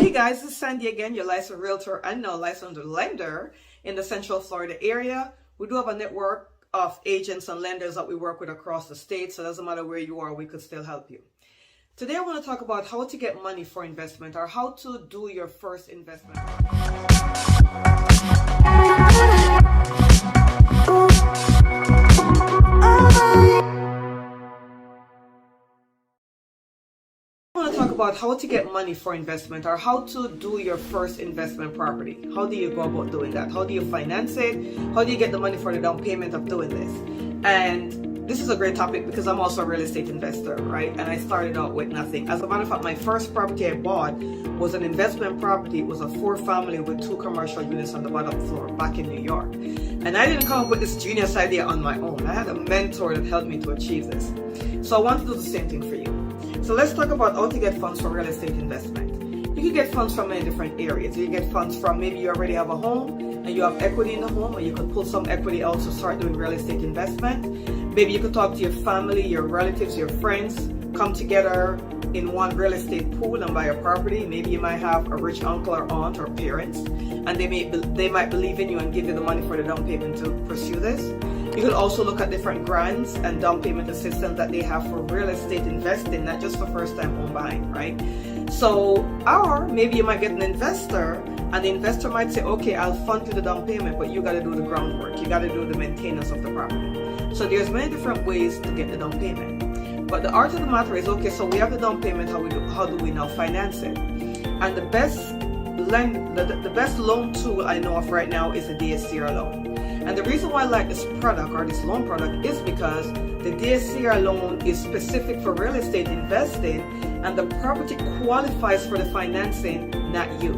Hey guys, this is Sandy again, your licensed realtor and now licensed lender in the Central Florida area. We do have a network of agents and lenders that we work with across the state, so it doesn't matter where you are, we could still help you. Today I want to talk about how to get money for investment or how to do your first investment. I want to talk about how to get money for investment or how to do your first investment property. How do you go about doing that? How do you finance it? How do you get the money for the down payment of doing this? And this is a great topic because I'm also a real estate investor, right? And I started out with nothing. As a matter of fact, my first property I bought was an investment property. It was a 4-family with 2 commercial units on the bottom floor back in New York. And I didn't come up with this genius idea on my own. I had a mentor that helped me to achieve this. So I want to do the same thing for you. So let's talk about how to get funds for real estate investment. You can get funds from many different areas. You can get funds from maybe you already have a home and you have equity in the home, or you could pull some equity out to start doing real estate investment. Maybe you could talk to your family, your relatives, your friends, come together in one real estate pool and buy a property. Maybe you might have a rich uncle or aunt or parents, and they might believe in you and give you the money for the down payment to pursue this. You could also look at different grants and down payment assistance that they have for real estate investing, not just for first-time home buying, right? So, or maybe you might get an investor, and the investor might say, okay, I'll fund you the down payment, but you got to do the groundwork. You got to do the maintenance of the property. So there's many different ways to get the down payment. But the art of the matter is, okay, so we have the down payment, how do we now finance it? And the best loan tool I know of right now is the DSCR loan. And the reason why I like this product or this loan product is because the DSCR loan is specific for real estate investing, and the property qualifies for the financing, not you.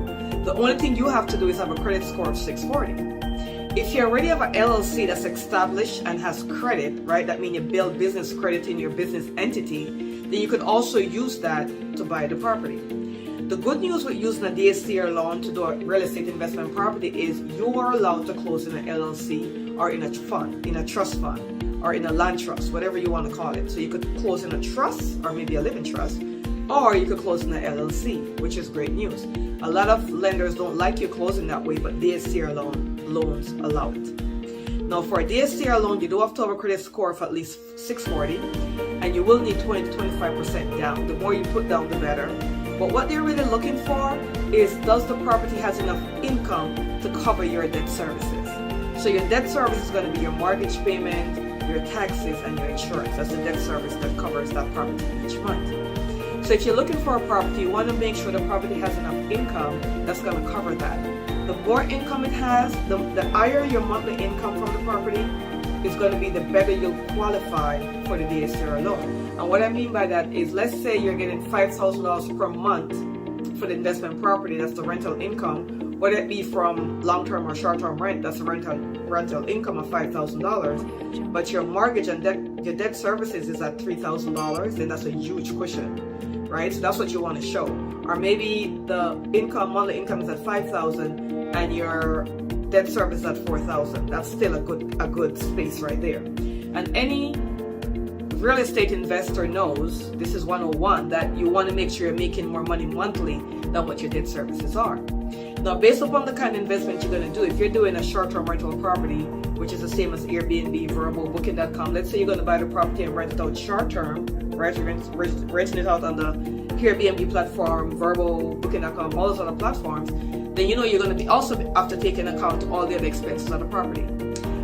The only thing you have to do is have a credit score of 640. If you already have an LLC that's established and has credit, right, that means you build business credit in your business entity, then you can also use that to buy the property. The good news with using a DSCR loan to do a real estate investment property is you are allowed to close in an LLC or in a fund, in a trust fund, or in a land trust, whatever you want to call it. So you could close in a trust or maybe a living trust, or you could close in an LLC, which is great news. A lot of lenders don't like you closing that way, but DSCR loans allow it. Now for a DSCR loan, you do have to have a credit score of at least 640, and you will need 20 to 25% down. The more you put down, the better. But what they're really looking for is, does the property has enough income to cover your debt services? So your debt service is going to be your mortgage payment, your taxes, and your insurance. That's the debt service that covers that property each month. So if you're looking for a property, you want to make sure the property has enough income that's going to cover that. The more income it has, the higher your monthly income from the property is going to be, the better you'll qualify for the DSCR loan. And what I mean by that is, let's say you're getting $5,000 per month for the investment property, that's the rental income, whether it be from long-term or short-term rent, that's a rental income of $5,000, but your mortgage and your debt services is at $3,000, then that's a huge cushion, right? So that's what you want to show. Or maybe the monthly income is at $5,000 and your debt service is at $4,000. That's still a good space right there. And any real estate investor knows, this is 101, that you want to make sure you're making more money monthly than what your debt services are. Now, based upon the kind of investment you're going to do, if you're doing a short-term rental property, which is the same as Airbnb, Vrbo, Booking.com, let's say you're going to buy the property and rent it out short-term, right? You're renting it out on the Airbnb platform, Vrbo, Booking.com, all those other platforms, then you know you're going to be also have to take into account all the other expenses of the property.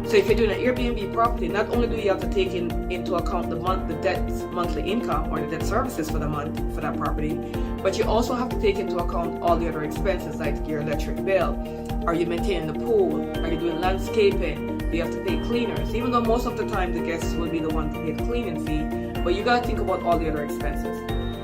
So if you're doing an Airbnb property, not only do you have to take into account the debt's monthly income or the debt services for the month for that property, but you also have to take into account all the other expenses like your electric bill. Are you maintaining the pool? Are you doing landscaping? Do you have to pay cleaners? Even though most of the time the guests will be the one to pay the cleaning fee, but you got to think about all the other expenses.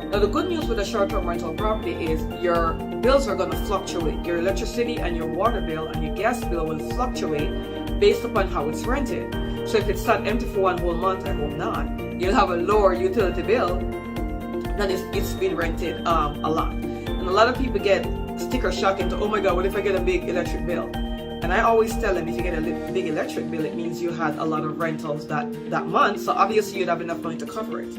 Now the good news with a short-term rental property is your bills are going to fluctuate. Your electricity and your water bill and your gas bill will fluctuate based upon how it's rented. So if it's sat empty for one whole month, I hope not, you'll have a lower utility bill than if it's been rented a lot. And a lot of people get sticker shock into, oh my God, what if I get a big electric bill? And I always tell them, if you get a big electric bill, it means you had a lot of rentals that month. So obviously you'd have enough money to cover it.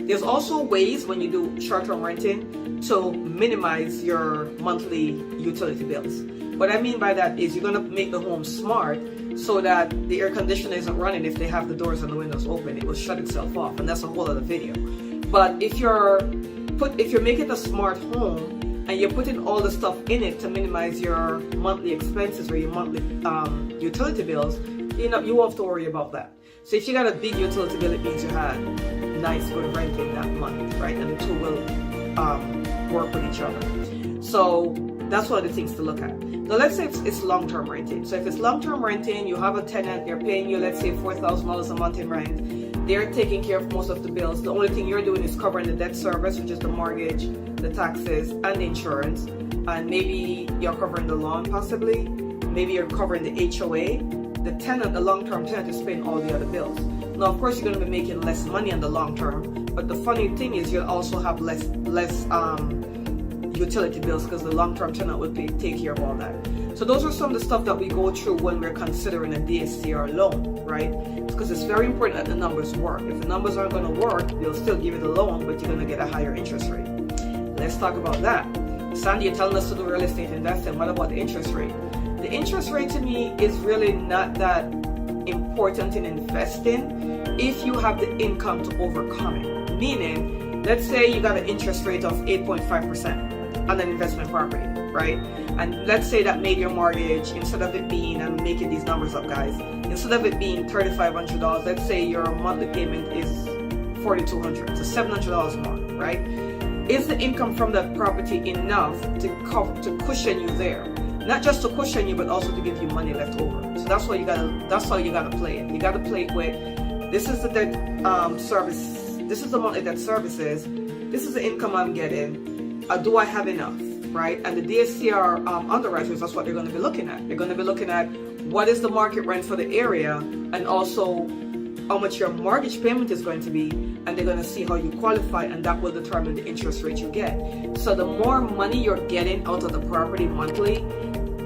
There's also ways when you do short-term renting to minimize your monthly utility bills. What I mean by that is you're going to make the home smart so that the air conditioner isn't running if they have the doors and the windows open. It will shut itself off, and that's a whole other video. But if you're making a smart home and you're putting all the stuff in it to minimize your monthly expenses or your monthly utility bills, you won't have to worry about that. So if you got a big utility bill, it means you had nice good renting that month, right? And the two will work with each other. So that's one of the things to look at. Now let's say it's long-term renting. So if it's long-term renting, you have a tenant, they're paying you, let's say $4,000 a month in rent. They're taking care of most of the bills. The only thing you're doing is covering the debt service, which is the mortgage, the taxes, and the insurance. And maybe you're covering the loan possibly. Maybe you're covering the HOA. The tenant, the long-term tenant, is paying all the other bills. Now, of course, you're going to be making less money on the long term. But the funny thing is you'll also have less utility bills because the long-term tenant will take care of all that. So those are some of the stuff that we go through when we're considering a DSCR loan, right? Because it's very important that the numbers work. If the numbers aren't going to work, they'll still give you the loan, but you're going to get a higher interest rate. Let's talk about that. Sandy, you're telling us to do real estate investing. What about the interest rate? The interest rate to me is really not that important in investing if you have the income to overcome it. Meaning, let's say you got an interest rate of 8.5% on an investment property, right? And let's say that made your mortgage, instead of it being, I'm making these numbers up, guys, instead of it being $3,500, let's say your monthly payment is $4,200, so $700 more, right? Is the income from that property enough to cushion you there? Not just to cushion you, but also to give you money left over. So that's how you gotta play it. You gotta play it with, this is the debt service, this is the monthly debt services, this is the income I'm getting. Do I have enough, right? And the DSCR underwriters, that's what they're going to be looking at. They're going to be looking at what is the market rent for the area and also how much your mortgage payment is going to be, and they're going to see how you qualify, and that will determine the interest rate you get. So the more money you're getting out of the property monthly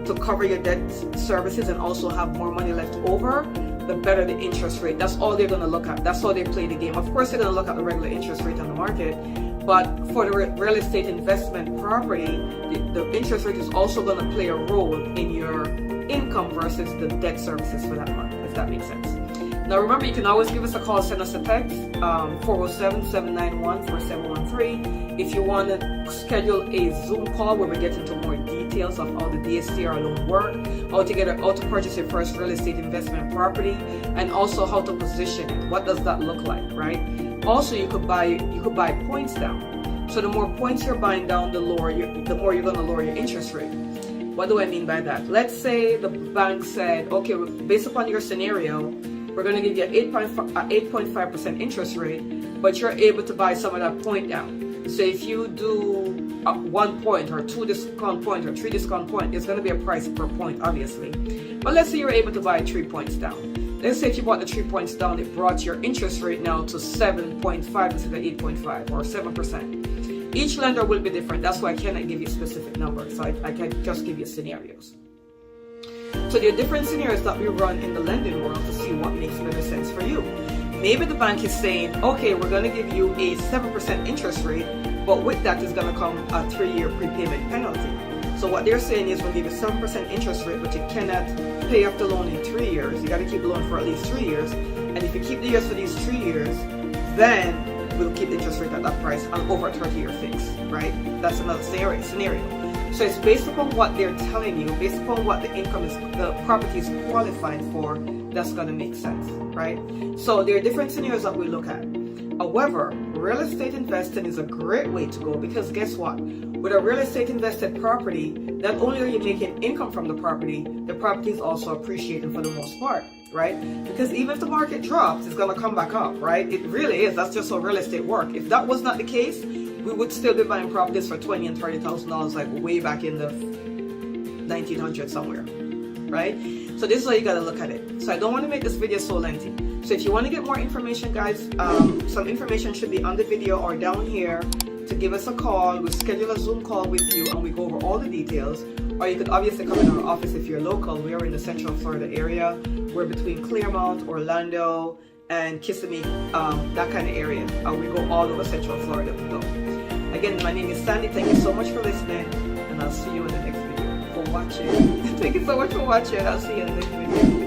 to cover your debt services and also have more money left over, the better the interest rate. That's all they're going to look at. That's how they play the game. Of course, they're going to look at the regular interest rate on the market, but for the real estate investment property, the interest rate is also going to play a role in your income versus the debt services for that month, if that makes sense. Now remember, you can always give us a call, send us a text, 407-791-4713. If you want to schedule a Zoom call where we get into more details of how the DSCR loan work, how to purchase your first real estate investment property, and also how to position it. What does that look like, right? Also, you could buy points down. So the more points you're buying down, the more you're going to lower your interest rate. What do I mean by that? Let's say the bank said, okay, based upon your scenario, we're going to give you 8.5% interest rate, but you're able to buy some of that point down. So if you do 1 point or 2 discount point or 3 discount point, it's going to be a price per point, obviously. But let's say you're able to buy 3 points down. Let's say if you bought the 3 points down, it brought your interest rate now to 7.5 instead of 8.5 or 7%. Each lender will be different. That's why I cannot give you specific numbers. So I can just give you scenarios. So there are different scenarios that we run in the lending world to see what makes better sense for you. Maybe the bank is saying, okay, we're going to give you a 7% interest rate, but with that is going to come a 3-year prepayment penalty. So what they're saying is we'll give you 7% interest rate, but you cannot pay off the loan in 3 years. You got to keep the loan for at least 3 years. And if you keep the years for these 3 years, then we'll keep the interest rate at that price on over a 30-year fix, right? That's another scenario. So it's based upon what they're telling you, based upon what the income is, the property is qualified for, that's going to make sense, right? So there are different scenarios that we look at. However, real estate investing is a great way to go because guess what? With a real estate invested property, not only are you making income from the property is also appreciating for the most part, right? Because even if the market drops, it's going to come back up, right? It really is. That's just how real estate works. If that was not the case, we would still be buying properties for $20,000 and $30,000 like way back in the 1900s somewhere, right? So this is how you got to look at it. So I don't want to make this video so lengthy. So if you want to get more information, guys, some information should be on the video or down here to give us a call. We'll schedule a Zoom call with you and we go over all the details. or you could obviously come in our office if you're local. We are in the Central Florida area. We're between Clearmount, Orlando, and Kissimmee, that kind of area. We go all over Central Florida. So, again, my name is Sandy. Thank you so much for listening, and I'll see you in the next video. For watching. Thank you so much for watching. I'll see you in the next video.